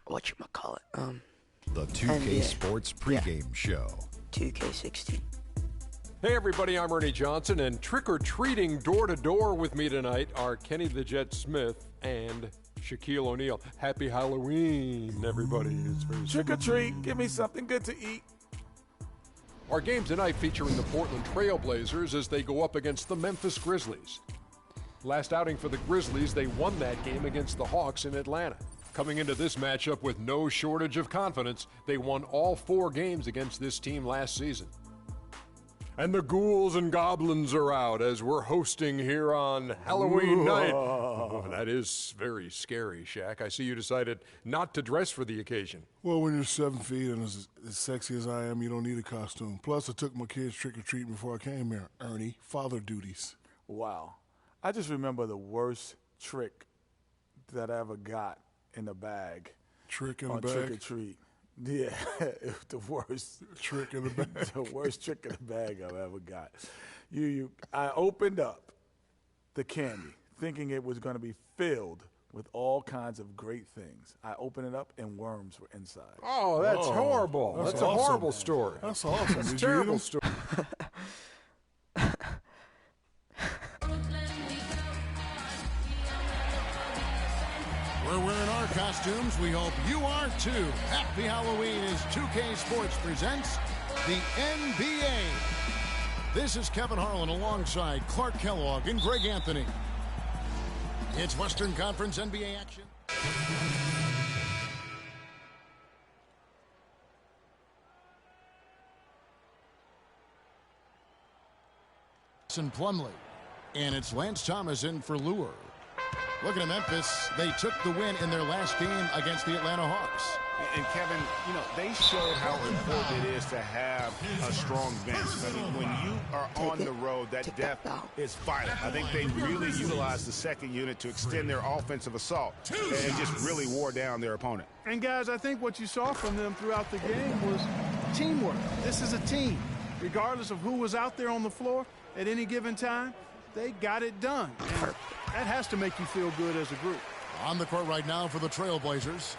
Whatchamacallit? The 2K NBA. Sports pregame show. 2k16. Hey everybody, I'm Ernie Johnson, and trick-or-treating door-to-door with me tonight are Kenny the Jet Smith and Shaquille O'Neal. Happy Halloween, everybody. It's very Trick or treat, give me something good to eat. Our game tonight featuring the Portland Trail Blazers as they go up against the Memphis Grizzlies. Last outing for the Grizzlies, they won that game against the Hawks in Atlanta. Coming into this matchup with no shortage of confidence, they won all 4 games against this team last season. And the ghouls and goblins are out as we're hosting here on Halloween night. Oh, that is very scary, Shaq. I see you decided not to dress for the occasion. Well, when you're 7 feet and as sexy as I am, you don't need a costume. Plus, I took my kids trick-or-treating before I came here. Ernie, father duties. Wow. I just remember the worst trick that I ever got in the bag. Trick in the on bag? Trick or treat. Yeah, it was the worst trick in the bag. The worst trick in the bag I've ever got. I opened up the candy thinking it was going to be filled with all kinds of great things. I opened it up and worms were inside. Oh, that's horrible. That's a horrible story. That's awesome. That's a terrible story. We're wearing our costumes. We hope you are too. Happy Halloween as 2K Sports presents the NBA. This is Kevin Harlan alongside Clark Kellogg and Greg Anthony. It's Western Conference NBA action. And Plumlee. And it's Lance Thomas in for Lure. Looking at Memphis, they took the win in their last game against the Atlanta Hawks. And Kevin, they showed how important it is to have a strong bench. I mean, when you are on the road, that depth is vital. I think they really utilized the second unit to extend their offensive assault and just really wore down their opponent. And guys, I think what you saw from them throughout the game was teamwork. This is a team. Regardless of who was out there on the floor at any given time, they got it done. And that has to make you feel good as a group. On the court right now for the Trailblazers.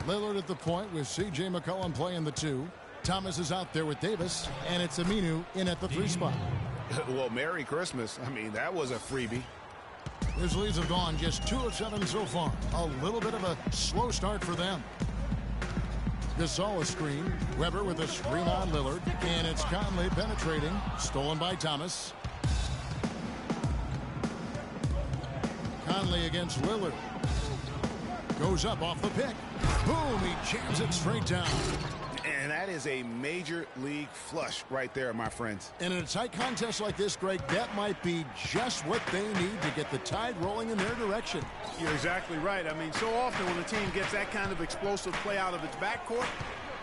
Lillard at the point with C.J. McCollum playing the 2. Thomas is out there with Davis, and it's Aminu in at the 3 spot. Well, Merry Christmas. I mean, that was a freebie. Grizzlies have gone just 2 of 7 so far. A little bit of a slow start for them. Gasol a screen. Weber with a screen on Lillard, and it's Conley penetrating. Stolen by Thomas. Conley against Lillard. Goes up off the pick. Boom, he jams it straight down. And that is a major league flush right there, my friends. And in a tight contest like this, Greg, that might be just what they need to get the tide rolling in their direction. You're exactly right. I mean, so often when a team gets that kind of explosive play out of its backcourt,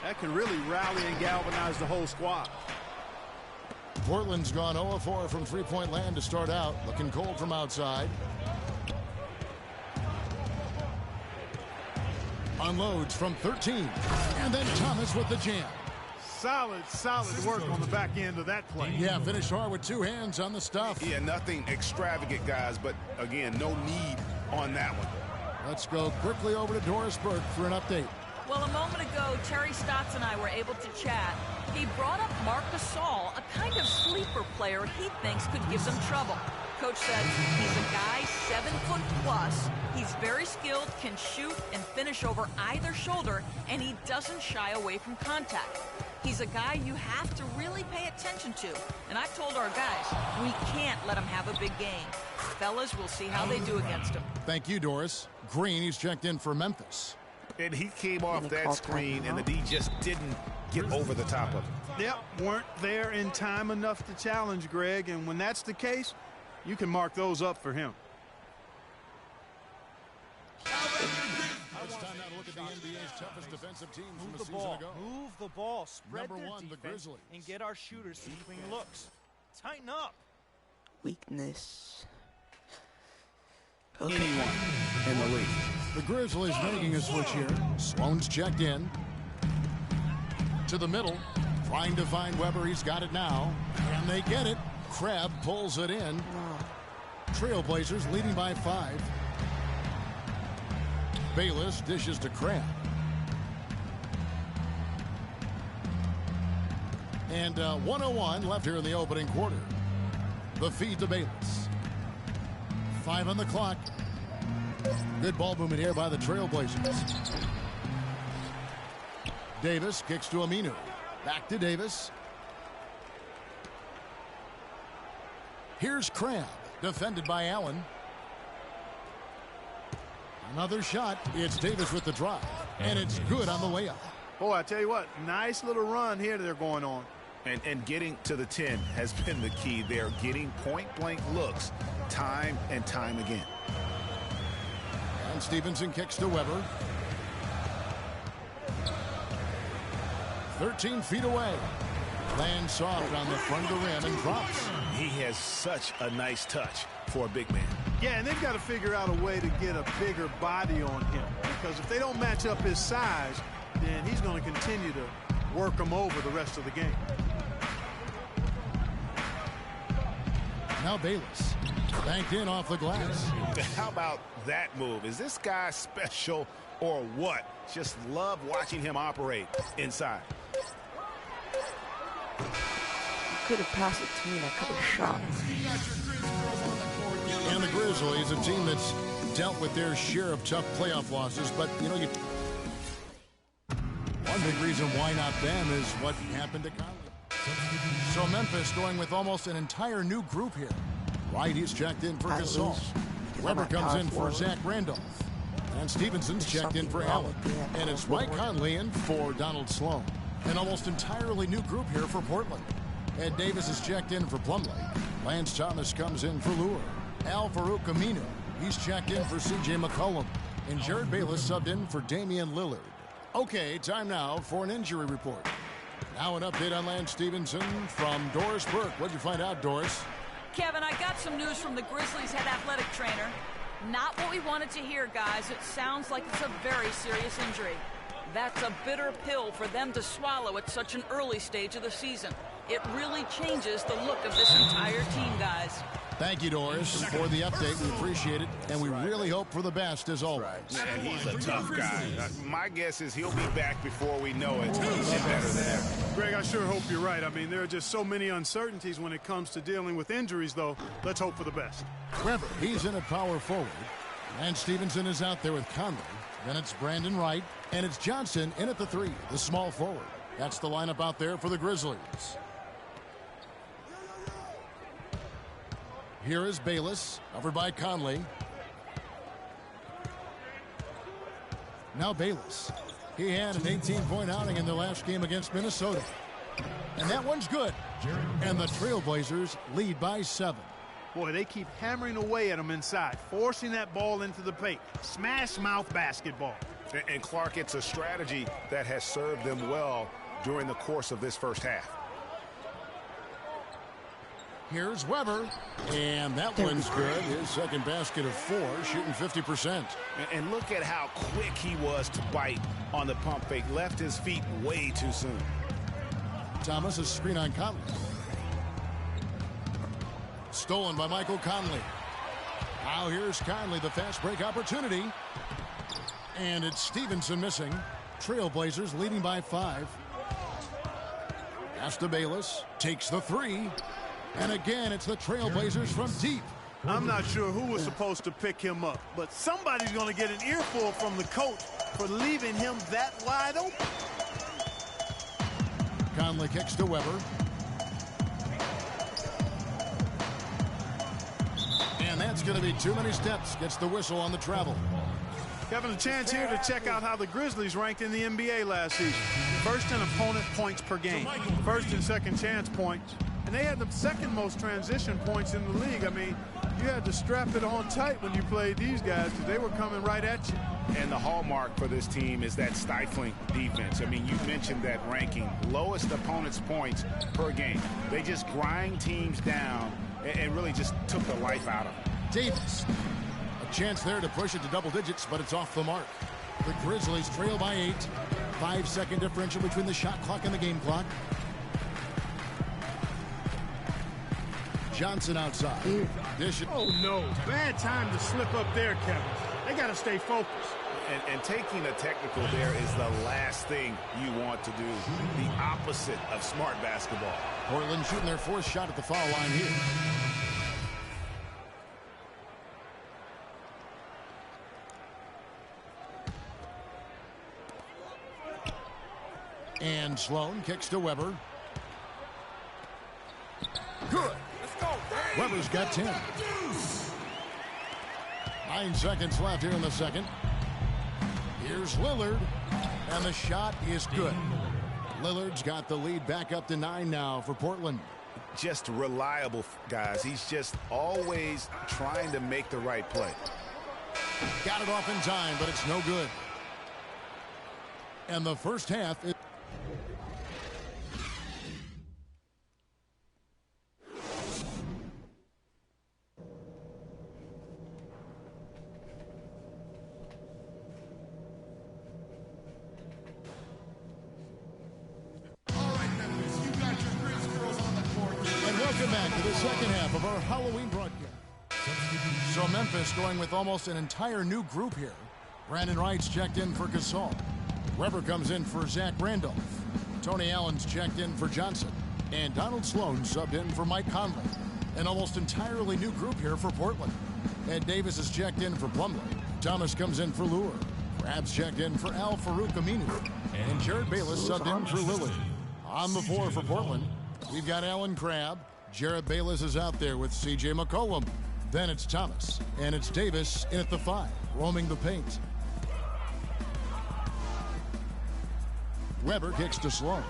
that can really rally and galvanize the whole squad. Portland's gone 0 of 4 from three-point land to start out. Looking cold from outside. Unloads from 13. And then Thomas with the jam. Solid work on the back end of that play. Yeah, finished hard with 2 hands on the stuff. Yeah, nothing extravagant, guys, but again, no need on that one. Let's go quickly over to Doris Burke for an update. Well, a moment ago, Terry Stotts and I were able to chat. He brought up Marc Gasol, a kind of sleeper player he thinks could give them trouble. Coach says he's a guy 7 foot plus. He's very skilled, can shoot and finish over either shoulder, and he doesn't shy away from contact. He's a guy you have to really pay attention to. And I told our guys, we can't let him have a big game. Fellas, we'll see how they do against him. Thank you, Doris. Green, he's checked in for Memphis. And he came off that screen, and the D just didn't get over the top of it. Yep, weren't there in time enough to challenge Greg, and when that's the case, you can mark those up for him. It's time now to look at the NBA's toughest defensive teams from a season ago. Move the ball, spread Number their 1, the defense, Grizzlies. and get our shooters some clean looks. Tighten up. Weakness. Anyone in the league. The Grizzlies making a switch here. Sloan's checked in. To the middle. Trying to find Weber. He's got it now. And they get it. Crabbe pulls it in. Trailblazers leading by 5. Bayless dishes to Cramp. And 1:01 left here in the opening quarter. The feed to Bayless. 5 on the clock. Good ball movement here by the Trailblazers. Davis kicks to Aminu. Back to Davis. Here's Cramp, defended by Allen. Another shot. It's Davis with the drive, and it's good on the layup. Boy, I tell you what, nice little run here they're going on. And getting to the 10 has been the key. They're getting point-blank looks time and time again. And Stevenson kicks to Weber. 13 feet away. Lands soft on the front of the rim and drops. He has such a nice touch for a big man. Yeah, and they've got to figure out a way to get a bigger body on him, because if they don't match up his size, then he's going to continue to work them over the rest of the game. Now Bayless, banked in off the glass. How about that move? Is this guy special or what? Just love watching him operate inside. Could have passed it to me and I could have shot. And the Grizzlies, a team that's dealt with their share of tough playoff losses, but you know, one big reason why not them is what happened to Conley. So Memphis going with almost an entire new group here. Right, he's checked in for Gasol. Weber comes in for Zach Randolph. And Stevenson's checked in for Allen. And it's Mike Conley in for Donald Sloan. An almost entirely new group here for Portland. Ed Davis is checked in for Plumlee. Lance Thomas comes in for Lure. Al-Farouq Aminu, he's checked in for C.J. McCollum. And Jared Bayless subbed in for Damian Lillard. Okay, time now for an injury report. Now an update on Lance Stevenson from Doris Burke. What'd you find out, Doris? Kevin, I got some news from the Grizzlies head athletic trainer. Not what we wanted to hear, guys. It sounds like it's a very serious injury. That's a bitter pill for them to swallow at such an early stage of the season. It really changes the look of this entire team, guys. Thank you, Doris, for the update. We appreciate it, and we really hope for the best, as always. And he's a tough guy. My guess is he'll be back before we know it. And better than ever. Greg, I sure hope you're right. I mean, there are just so many uncertainties when it comes to dealing with injuries, though. Let's hope for the best. Weber, he's in at power forward. And Stevenson is out there with Conley. Then it's Brandon Wright, and it's Johnson in at the 3, the small forward. That's the lineup out there for the Grizzlies. Here is Bayless, covered by Conley. Now Bayless. He had an 18-point outing in their last game against Minnesota. And that one's good. And the Trailblazers lead by 7. Boy, they keep hammering away at them inside, forcing that ball into the paint. Smash mouth basketball. And Clark, it's a strategy that has served them well during the course of this first half. Here's Weber, and that one's good. His second basket of 4, shooting 50%. And look at how quick he was to bite on the pump fake. Left his feet way too soon. Thomas, a screen on Conley. Stolen by Michael Conley. Now here's Conley, the fast break opportunity. And it's Stevenson missing. Trailblazers leading by 5. Pass to Bayless, takes the 3. And again, it's the Trailblazers from deep. I'm not sure who was supposed to pick him up, but somebody's going to get an earful from the coach for leaving him that wide open. Conley kicks to Weber. And that's going to be too many steps. Gets the whistle on the travel. Having a chance here to check out how the Grizzlies ranked in the NBA last season. First in opponent points per game. First and second chance points. And they had the second most transition points in the league. I mean, you had to strap it on tight when you played these guys because they were coming right at you. And the hallmark for this team is that stifling defense. I mean, you mentioned that ranking. Lowest opponent's points per game. They just grind teams down and really just took the life out of them. Davis. A chance there to push it to double digits, but it's off the mark. The Grizzlies trail by 8. 5-second differential between the shot clock and the game clock. Johnson outside. Oh, no. Bad time to slip up there, Kevin. They got to stay focused. And taking a technical there is the last thing you want to do. The opposite of smart basketball. Portland shooting their fourth shot at the foul line here. And Sloan kicks to Weber. Good. Weber's got 10. 9 seconds left here in the second. Here's Lillard, and the shot is good. Lillard's got the lead back up to 9 now for Portland. Just reliable, guys. He's just always trying to make the right play. Got it off in time, but it's no good. And the first half is... Welcome back to the second half of our Halloween broadcast. So Memphis going with almost an entire new group here. Brandon Wright's checked in for Gasol. Weber comes in for Zach Randolph. Tony Allen's checked in for Johnson. And Donald Sloan subbed in for Mike Conley. An almost entirely new group here for Portland. Ed Davis is checked in for Plumlee. Thomas comes in for Lure. Crab's checked in for Al Farouk Aminu. And Jared Bayless subbed in for Lillard. On the floor for Portland, we've got Alan Crabb. Jared Bayless is out there with C.J. McCollum. Then it's Thomas. And it's Davis in at the 5, roaming the paint. Weber kicks to Sloan.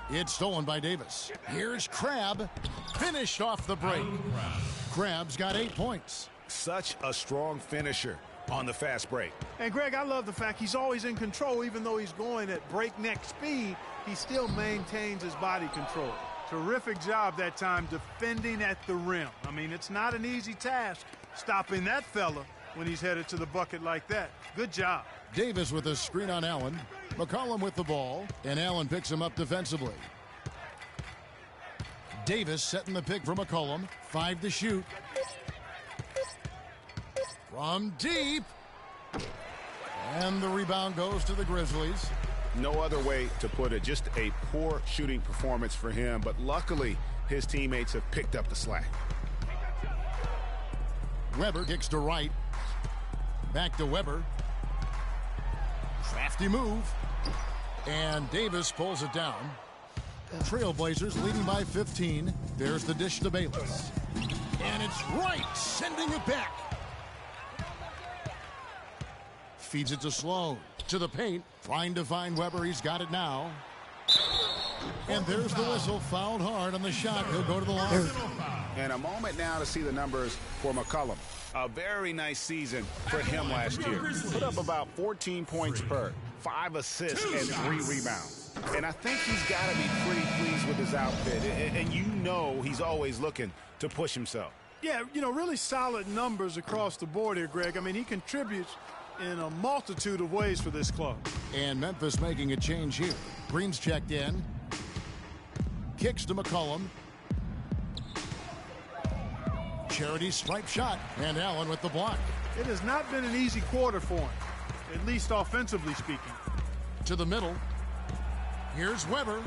It's stolen by Davis. Here's Crabb. Finished off the break. Crabb's got 8 points. Such a strong finisher on the fast break. And, Greg, I love the fact he's always in control. Even though he's going at breakneck speed, he still maintains his body control. Terrific job that time defending at the rim. I mean, it's not an easy task stopping that fella when he's headed to the bucket like that. Good job. Davis with a screen on Allen. McCollum with the ball, and Allen picks him up defensively. Davis setting the pick for McCollum. 5 to shoot. From deep. And the rebound goes to the Grizzlies. No other way to put it. Just a poor shooting performance for him, but luckily his teammates have picked up the slack. Weber kicks to Wright. Back to Weber. Crafty move. And Davis pulls it down. Trailblazers leading by 15. There's the dish to Bayless. And it's Wright sending it back. Feeds it to Sloan. To the paint. Trying to find Weber. He's got it now. And there's the whistle. Fouled hard on the shot. He'll go to the line. And a moment now to see the numbers for McCollum. A very nice season for him last year. Put up about 14 points per, 5 assists, and 3 rebounds. And I think he's got to be pretty pleased with his outfit. And you know he's always looking to push himself. Yeah, you know, really solid numbers across the board here, Greg. I mean, he contributes in a multitude of ways for this club. And Memphis making a change here. Green's checked in. Kicks to McCollum. Charity stripe shot. And Allen with the block. It has not been an easy quarter for him, at least offensively speaking. To the middle. Here's Weber.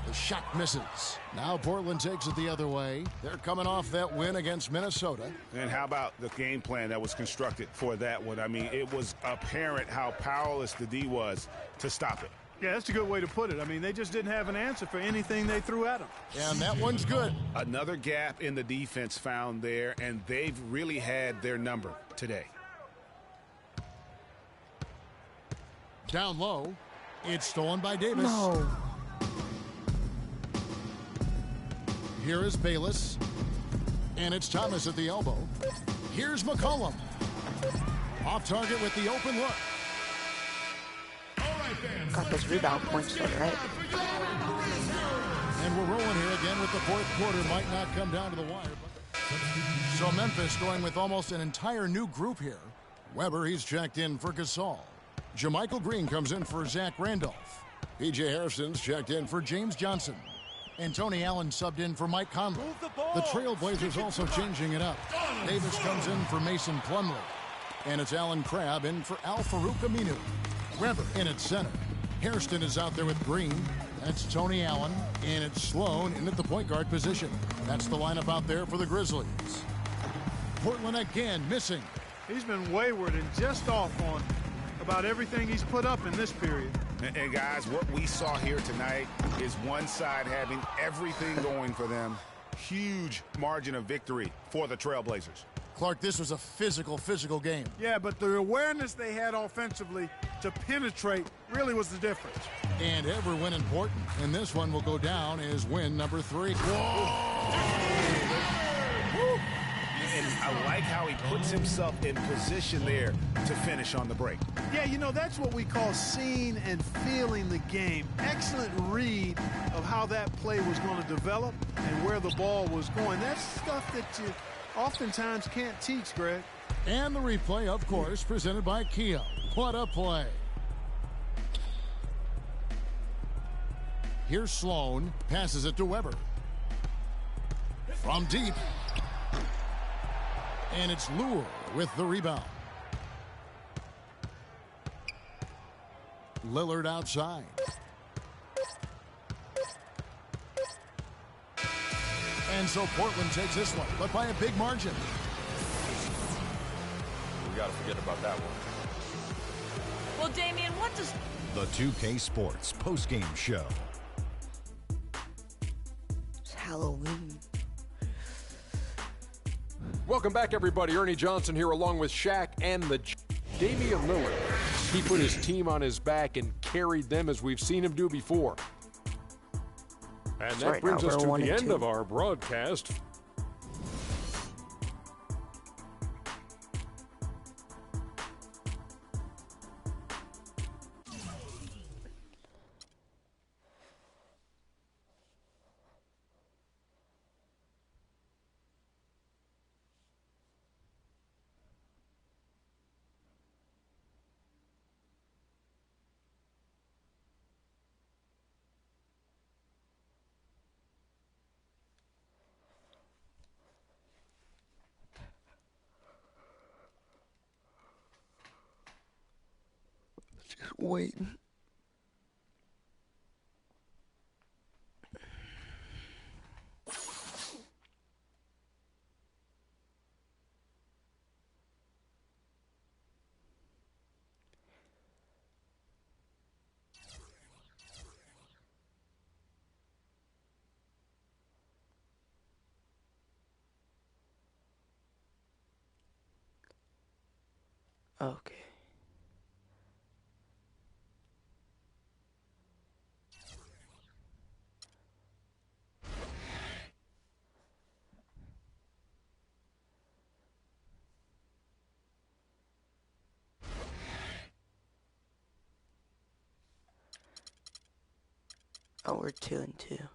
The shot misses. Now Portland takes it the other way. They're coming off that win against Minnesota. And how about the game plan that was constructed for that one? I mean, it was apparent how powerless the D was to stop it. Yeah, that's a good way to put it. I mean, they just didn't have an answer for anything they threw at them. And that one's good. Another gap in the defense found there, and they've really had their number today. Down low. It's stolen by Davis. No. Here is Bayless. And it's Thomas at the elbow. Here's McCollum. Off target with the open look. Got those rebound points though, right? And we're rolling here again with the fourth quarter. Might not come down to the wire. So Memphis going with almost an entire new group here. Weber, he's checked in for Gasol. Jermichael Green comes in for Zach Randolph. P.J. Harrison's checked in for James Johnson. And Tony Allen subbed in for Mike Conley. The Trailblazers also changing it up. Davis comes in for Mason Plumlee. And it's Alan Crabb in for Al-Farouq Aminu. Weber in at center. Hairston is out there with Green. And it's Tony Allen. And it's Sloan in at the point guard position. That's the lineup out there for the Grizzlies. Portland again missing. He's been wayward and just off on about everything he's put up in this period. And guys, what we saw here tonight is one side having everything going for them. Huge margin of victory for the Trailblazers. Clark, this was a physical game. Yeah, but the awareness they had offensively to penetrate really was the difference. And every win important. And this one will go down as win number 3. Whoa! And I like how he puts himself in position there to finish on the break. Yeah, you know, that's what we call seeing and feeling the game. Excellent read of how that play was going to develop and where the ball was going. That's stuff that you oftentimes can't teach, Greg. And the replay, of course, presented by Kia. What a play. Here's Sloan. Passes it to Weber. From deep. And it's Lure with the rebound. Lillard outside. And so Portland takes this one, but by a big margin. We got to forget about that one. Well, Damian, what does... The 2K Sports postgame show. It's Halloween. Welcome back, everybody. Ernie Johnson here along with Shaq and the Damian Lillard. He put his team on his back and carried them as we've seen him do before. And that brings us to the end of our broadcast. Just waiting. Okay. Oh, we're 2-2.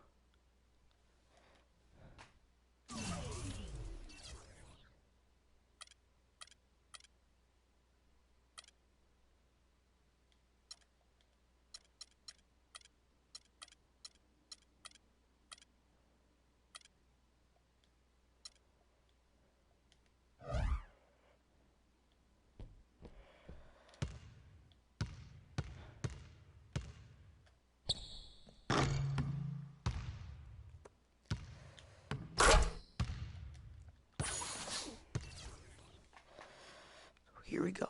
Here we go.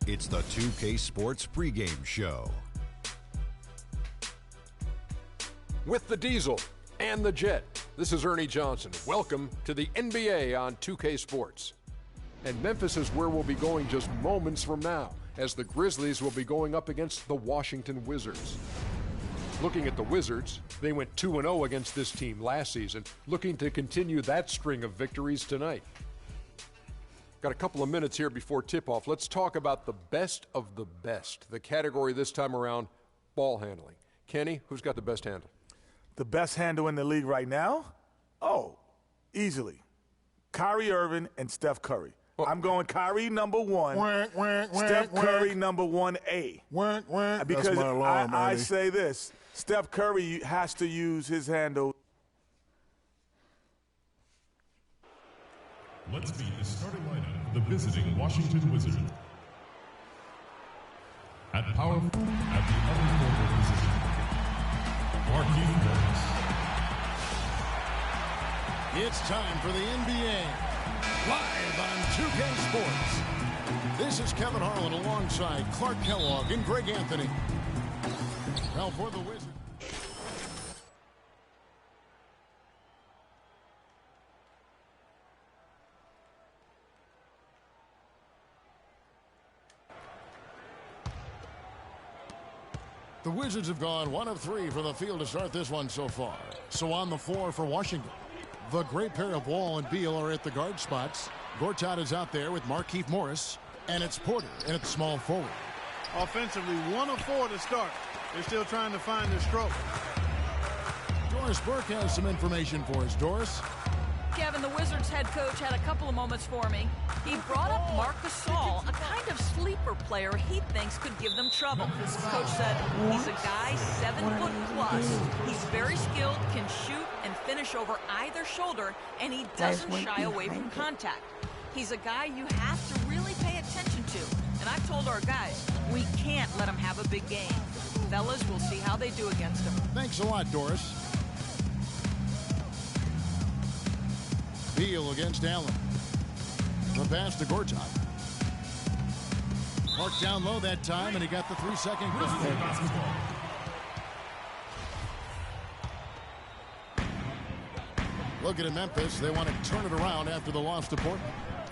It's the 2K Sports pregame show. With the Diesel and the Jet, this is Ernie Johnson. Welcome to the NBA on 2K Sports. And Memphis is where we'll be going just moments from now, as the Grizzlies will be going up against the Washington Wizards. Looking at the Wizards, they went 2-0 against this team last season, looking to continue that string of victories tonight. Got a couple of minutes here before tip-off. Let's talk about the best of the best. The category this time around, ball handling. Kenny, who's got the best handle? The best handle in the league right now? Oh, easily. Kyrie Irving and Steph Curry. Well, I'm going Kyrie number 1, Steph Curry number 1A. Because I say this, Steph Curry has to use his handle. Let's meet the starting lineup the visiting Washington Wizards. At the other forward position, Marquise Morris. It's time for the NBA, live on 2K Sports. This is Kevin Harlan alongside Clark Kellogg and Greg Anthony. Well, for the Wizards. The Wizards have gone 1 of 3 from the field to start this one so far. So on the floor for Washington, the great pair of Wall and Beal are at the guard spots. Gortat is out there with Markieff Morris, and it's Porter and it's small forward. Offensively, 1 of 4 to start. They're still trying to find their stroke. Doris Burke has some information for us. Doris? Kevin, the Wizards head coach had a couple of moments for me. He brought up Marc Gasol, a kind of sleeper player he thinks could give them trouble. Coach said he's a guy 7 foot plus. He's very skilled, can shoot and finish over either shoulder, and he doesn't shy away from contact. He's a guy you have to really pay attention to. And I've told our guys, we can't let him have a big game. Fellas, we'll see how they do against him. Thanks a lot, Doris. Beal against Allen. The pass to Gortat. Marked down low that time, and he got the 3-second clock. Looking at Memphis, they want to turn it around after the loss to Portland.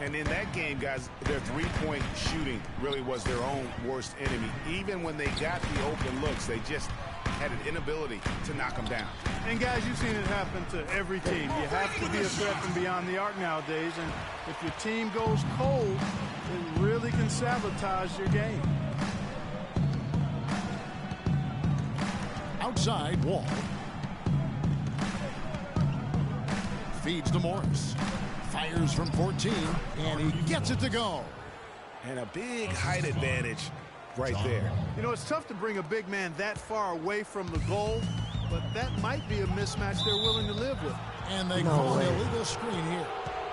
And in that game, guys, their three-point shooting really was their own worst enemy. Even when they got the open looks, they just had an inability to knock them down. And guys, you've seen it happen to every team. You have to be a threat from beyond the arc nowadays, and if your team goes cold, it really can sabotage your game. Outside, Wall. Feeds to Morris. Fires from 14, and he gets it to go. And a big height advantage right there. You know, it's tough to bring a big man that far away from the goal, but that might be a mismatch they're willing to live with. And they call an illegal screen here.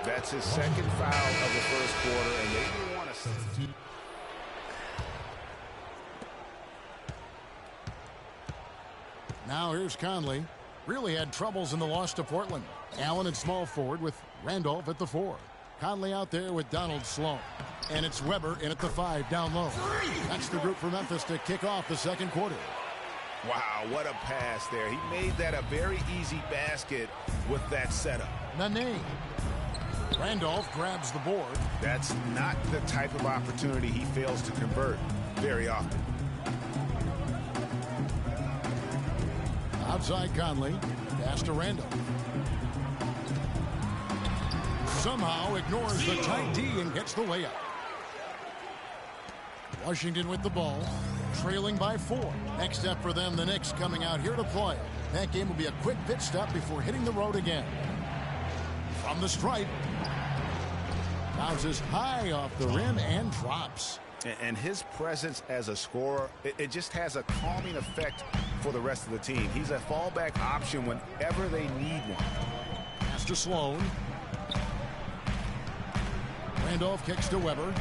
That's his second foul of the first quarter, and they didn't want to substitute. Now here's Conley. Really had troubles in the loss to Portland. Allen at small forward with Randolph at the 4. Conley out there with Donald Sloan. And it's Weber in at the 5 down low. That's the group for Memphis to kick off the second quarter. Wow, what a pass there. He made that a very easy basket with that setup. Nene. Randolph grabs the board. That's not the type of opportunity he fails to convert very often. Outside Conley. Pass to Randolph. Somehow ignores the tight D and gets the layup. Washington with the ball, trailing by 4. Next step for them, the Knicks coming out here to play. That game will be a quick pit stop before hitting the road again. From the stripe. Bounces high off the rim and drops. And his presence as a scorer, it just has a calming effect for the rest of the team. He's a fallback option whenever they need one. Pass to Sloan. Randolph kicks to Weber.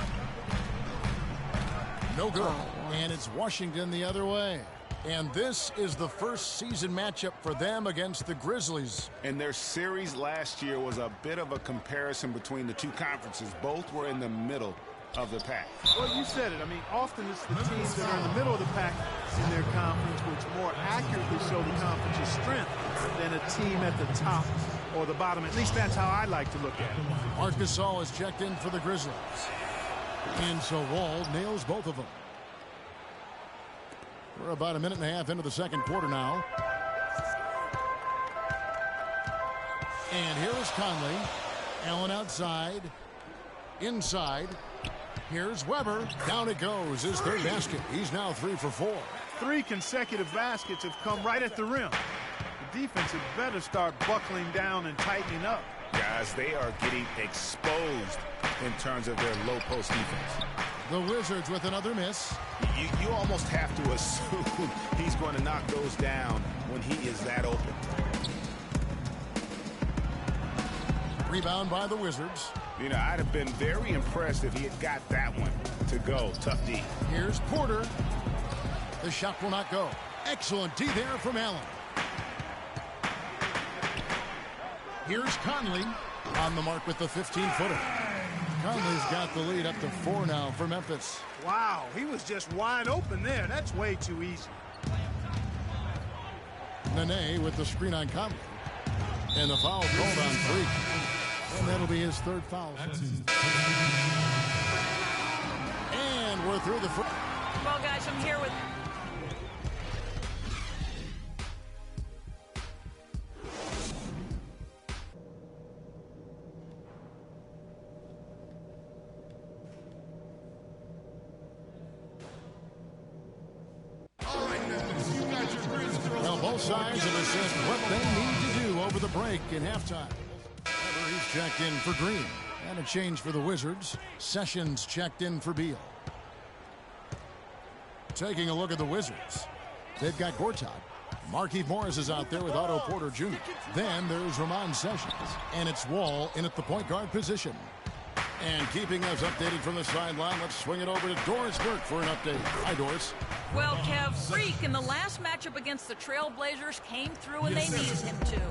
No good. And it's Washington the other way. And this is the first season matchup for them against the Grizzlies. And their series last year was a bit of a comparison between the two conferences. Both were in the middle of the pack. Well, you said it. I mean, often it's the teams that are in the middle of the pack in their conference which more accurately show the conference's strength than a team at the top or the bottom. At least that's how I like to look at it. Marc Gasol is checked in for the Grizzlies. And so Wall nails both of them. We're about a minute and a half into the second quarter now. And here is Conley. Allen outside. Inside. Here's Weber. Down it goes. His third basket. He's now 3 for 4. 3 consecutive baskets have come right at the rim. The defense had better start buckling down and tightening up. Guys, they are getting exposed in terms of their low post defense. The Wizards with another miss. You almost have to assume he's going to knock those down when he is that open. Rebound by the Wizards. You know, I'd have been very impressed if he had got that one to go. Tough D. Here's Porter. The shot will not go. Excellent D there from Allen. Here's Conley on the mark with the 15-footer. Conley's got the lead up to 4 now for Memphis. Wow, he was just wide open there. That's way too easy. Nene with the screen on Conley. And the foul called on 3. And that'll be his 3rd foul. And we're through the first. Well, guys, I'm here with... Well, both sides have assessed what they need to do over the break in halftime. He's checked in for Green. And a change for the Wizards. Sessions checked in for Beal. Taking a look at the Wizards. They've got Gortat. Markieff Morris is out there with Otto Porter Jr. Then there's Ramon Sessions. And it's Wall in at the point guard position. And keeping us updated from the sideline, let's swing it over to Doris Burke for an update. Hi, Doris. Well, Kev, Freak in the last matchup against the Trailblazers came through when they needed him to.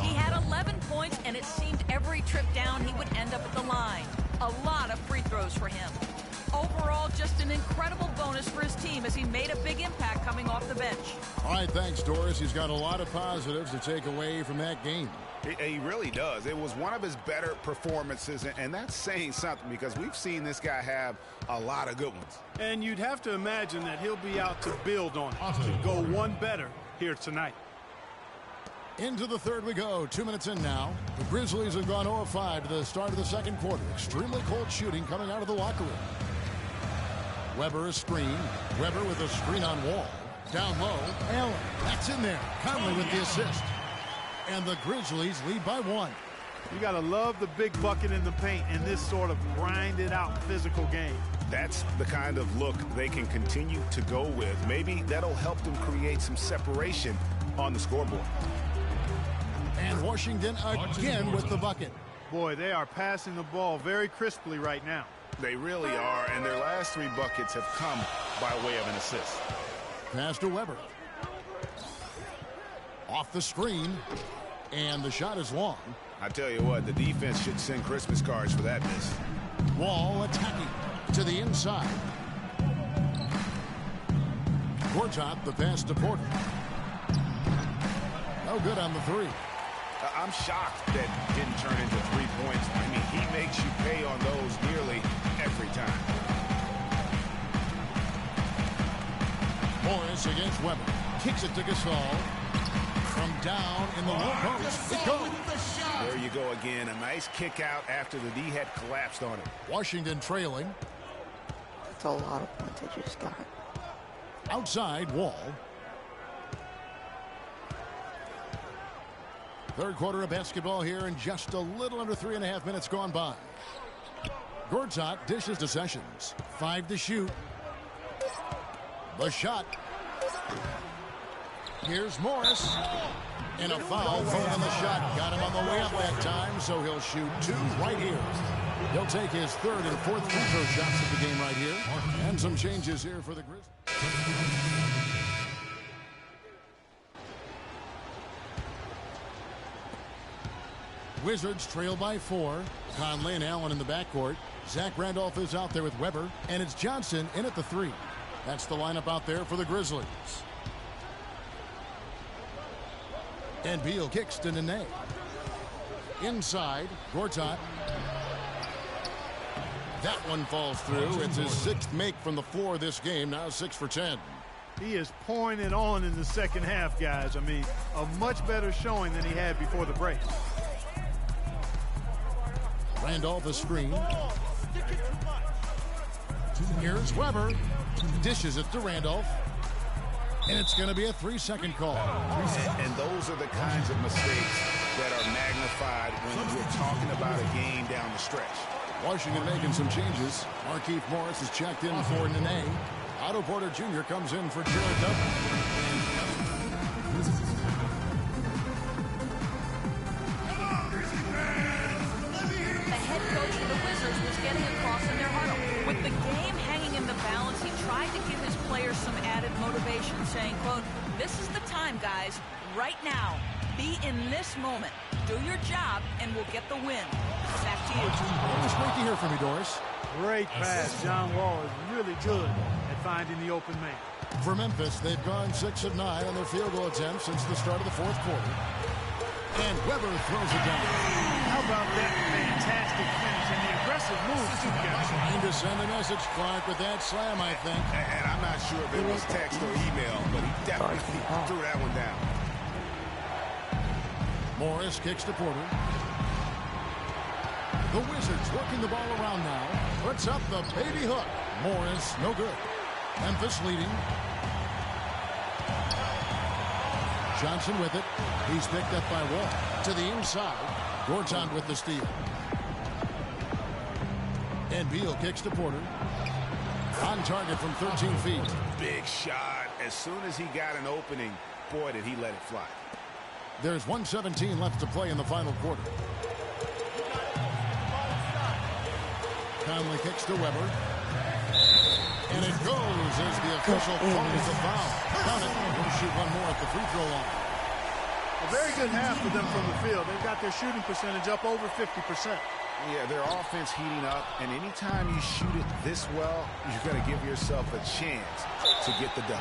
He had 11 points, and it seemed every trip down he would end up at the line. A lot of free throws for him. Overall, just an incredible bonus for his team as he made a big impact coming off the bench. All right, thanks, Doris. He's got a lot of positives to take away from that game. He really does. It was one of his better performances, and that's saying something because we've seen this guy have a lot of good ones. And you'd have to imagine that he'll be out to build on it, to go one better here tonight. Into the 3rd we go. 2 minutes in now. The Grizzlies have gone 0 of 5 to the start of the 2nd quarter. Extremely cold shooting coming out of the locker room. Weber a screen. Weber with a screen on Wall. Down low. Allen. That's in there. Conley with the assist. And the Grizzlies lead by 1. You got to love the big bucket in the paint in this sort of grinded-out physical game. That's the kind of look they can continue to go with. Maybe that'll help them create some separation on the scoreboard. And Washington again with the bucket. Boy, they are passing the ball very crisply right now. They really are, and their last 3 buckets have come by way of an assist. Pass to Weber. Off the screen. And the shot is long. I tell you what, the defense should send Christmas cards for that miss. Wall attacking to the inside. Gortat, the pass to Porter. No good on the 3. I'm shocked that didn't turn into 3 points. I mean, he makes you pay on those nearly every time. Morris against Weber. Kicks it to Gasol. From down in the low post. It goes. There you go again. A nice kick out after the D had collapsed on it. Washington trailing. That's a lot of points I just got. Outside, Wall. 3rd quarter of basketball here, and just a little under 3.5 minutes gone by. Gortat dishes to Sessions. 5 to shoot. The shot. Here's Morris. And a foul thrown on the shot. Got him on the way up that time, so he'll shoot 2 right here. He'll take his 3rd and 4th free throw shots of the game right here. And some changes here for the Grizzlies. Wizards trail by 4. Conley and Allen in the backcourt. Zach Randolph is out there with Weber. And it's Johnson in at the 3. That's the lineup out there for the Grizzlies. And Beal kicks to Nene. Inside, Gortat. That one falls through. It's his 6th make from the floor this game. Now 6 for 10. He is pouring it on in the second half, guys. I mean, a much better showing than he had before the break. Randolph a screen. Here's Weber. Dishes it to Randolph. And it's going to be a 3-second call. And those are the kinds of mistakes that are magnified when you're talking about a game down the stretch. Washington making some changes. Markieff Morris is checked in for Nene. Otto Porter Jr. comes in for Jared Dudley. The head coach of the to give his players some added motivation, saying, quote, "This is the time, guys. Right now. Be in this moment. Do your job, and we'll get the win." Back to you. It was great to hear from you, Doris. Great pass. John Wall is really good at finding the open man. For Memphis, they've gone 6 of 9 on their field goal attempts since the start of the fourth quarter. And Weber throws it down. How about that fantastic finish and the aggressive move, too, guys? Trying to send a message, Clark, with that slam, I think. And I'm not sure if it was text or email, but he definitely threw that one down. Morris kicks to Porter. The Wizards working the ball around now. Puts up the baby hook. Morris, no good. Memphis leading. Johnson with it. He's picked up by Wall. To the inside. Gortat with the steal. And Beal kicks to Porter. On target from 13 feet. Big shot. As soon as he got an opening, boy, did he let it fly. There's 1:17 left to play in the final quarter. Conley kicks to Weber. And it goes as the official calls the foul. Count it. We'll shoot one more at the free throw line. A very good half for them from the field. They've got their shooting percentage up over 50%. Yeah, their offense heating up, and anytime you shoot it this well, you're going to give yourself a chance to get the W.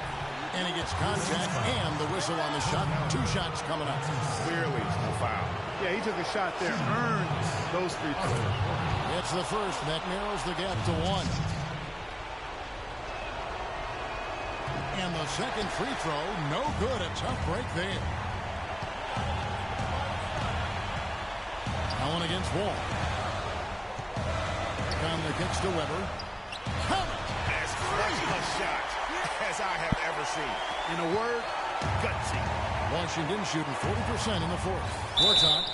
And he gets contact and the whistle on the shot. 2 shots coming up. Clearly a foul. Yeah, he took a shot there. Earned those free throws. It's the first. That narrows the gap to 1. And the second free throw, no good. A tough break there. Allen against Wall. Conley kicks to Weber. As clutch a shot as I have ever seen. In a word, gutsy. Washington shooting 40% in the fourth. Gortat.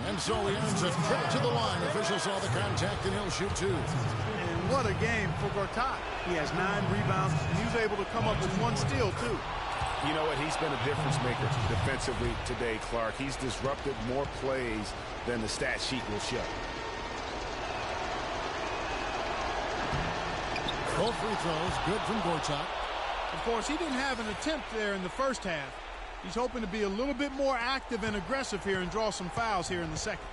And so he earns a trip to the line. Official saw the contact, and he'll shoot 2. And what a game for Gortat. He has 9 rebounds, and he was able to come up with 1 steal, too. You know what? He's been a difference maker defensively today, Clark. He's disrupted more plays than the stat sheet will show. Both free throws good from Gortat. Of course, he didn't have an attempt there in the first half. He's hoping to be a little bit more active and aggressive here and draw some fouls here in the second.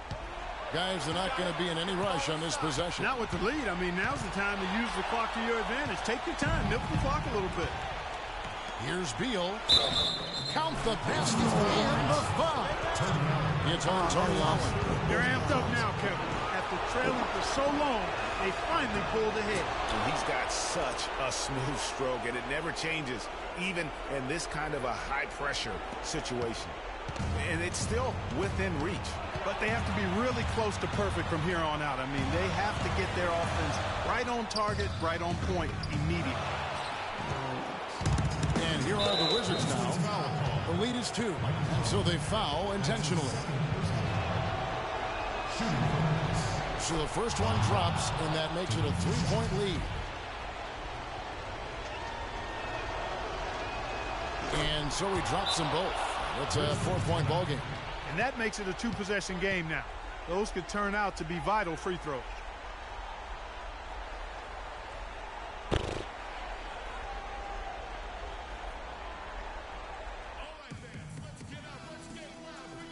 Guys, they're not going to be in any rush on this possession. Not with the lead. I mean, now's the time to use the clock to your advantage. Take your time. Milk the clock a little bit. Here's Beal. Count the basket and the foul. It's on Tony Allen. They're amped up now, Kevin. After trailing for so long, they finally pulled ahead. And he's got such a smooth stroke, and it never changes, even in this kind of a high-pressure situation. And it's still within reach. But they have to be really close to perfect from here on out. I mean, they have to get their offense right on target, right on point immediately. And here are the Wizards now. The lead is 2, and so they foul intentionally. So the first one drops, and that makes it a 3-point lead. And so he drops them both. It's a 4-point ball game. And that makes it a 2-possession game now. Those could turn out to be vital free throws.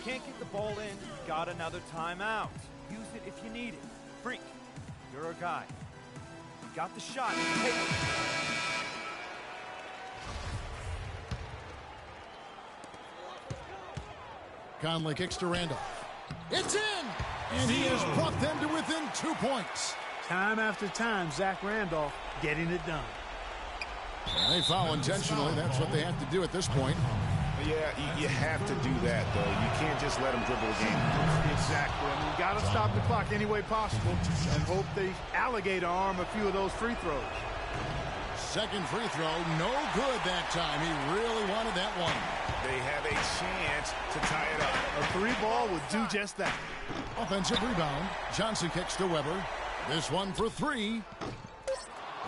Can't get the ball in, got another timeout. Use it if you need it. Freak, you're a guy. You got the shot. Take it. Conley kicks to Randolph. It's in! And he has brought them to within 2 points. Time after time, Zach Randolph getting it done. They foul intentionally. That's what they have to do at this point. Yeah, you have to do that, though. You can't just let them dribble the game. Exactly. I mean, you got to stop the clock any way possible and hope they alligator arm a few of those free throws. Second free throw, no good that time. He really wanted that one. They have a chance to tie it up. A 3-ball would do just that. Offensive rebound. Johnson kicks to Weber. This one for 3.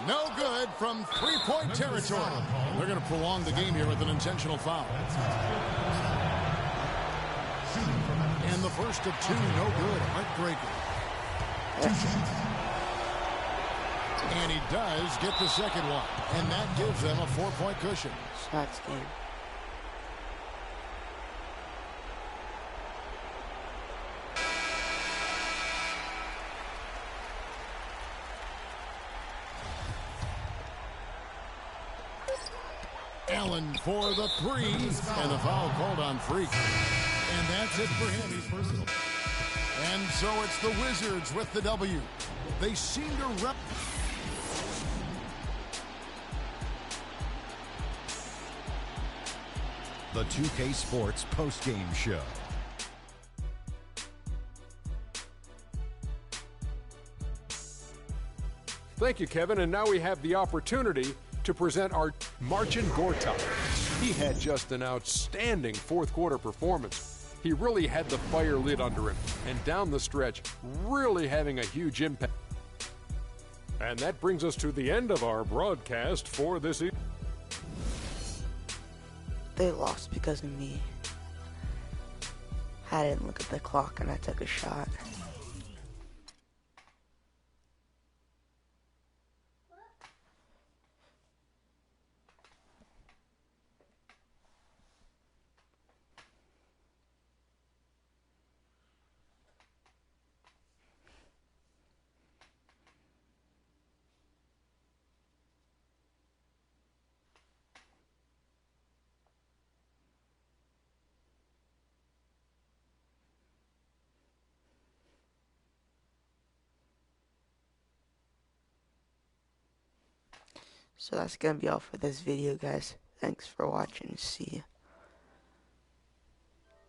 No good from 3-point territory. They're going to prolong the game here with an intentional foul. And the first of 2, no good. Heartbreaker. And he does get the second one. And that gives them a 4-point cushion. Shots game. Allen for the three. And the foul called on Freak. And that's it for him. He's personal. And so it's the Wizards with the W. They seem to rep. The 2K Sports postgame show. Thank you, Kevin. And now we have the opportunity to present our Marcin Gortat. He had just an outstanding fourth quarter performance. He really had the fire lit under him, and down the stretch, really having a huge impact. And that brings us to the end of our broadcast for this evening. They lost because of me. I didn't look at the clock and I took a shot. So that's going to be all for this video, guys. Thanks for watching. See ya.